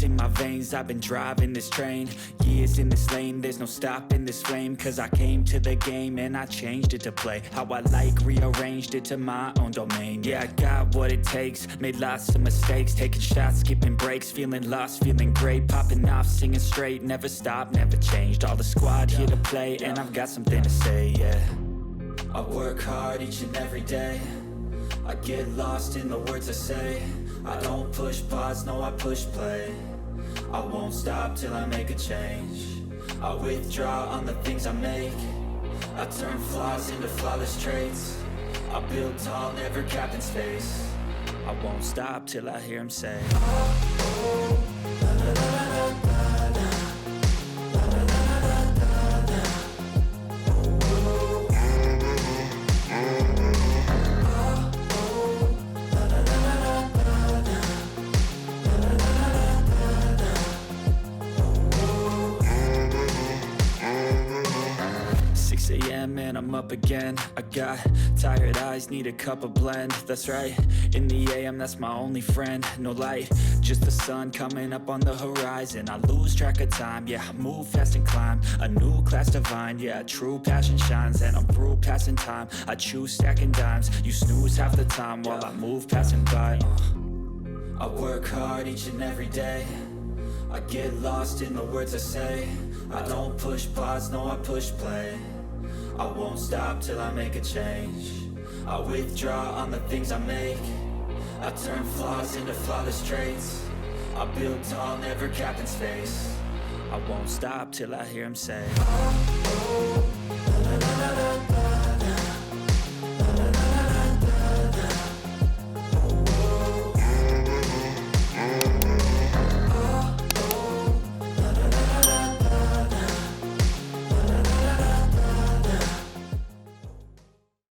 in my veins, I've been driving this train. Years in this lane, there's no stopping this flame. Cause I came to the game and I changed it to play how I like, rearranged it to my own domain. Yeah, I got what it takes, made lots of mistakes, taking shots, skipping breaks, feeling lost, feeling great, popping off, singing straight, never stopped, never changed. All the squad here to play, and I've got something to say, yeah. I work hard each and every day, I get lost in the words I say. I don't push pause, no I push play. I won't stop till I make a change. I withdraw on the things I make. I turn flaws into flawless traits. I build tall, never capped in space. I won't stop till I hear him say, oh, la, la, la, la, la, la. And I'm up again. I got tired eyes, need a cup of blend. That's right, in the AM, that's my only friend. No light, just the sun coming up on the horizon. I lose track of time, yeah, I move fast and climb a new class divine, yeah, true passion shines. And I'm through passing time, I choose stacking dimes. You snooze half the time while I move passing by. I work hard each and every day, I get lost in the words I say. I don't push pause, no I push play. I won't stop till I make a change. I withdraw on the things I make. I turn flaws into flawless traits. I build tall, never capped in space. I won't stop till I hear him say, oh, oh, la, la, la, la.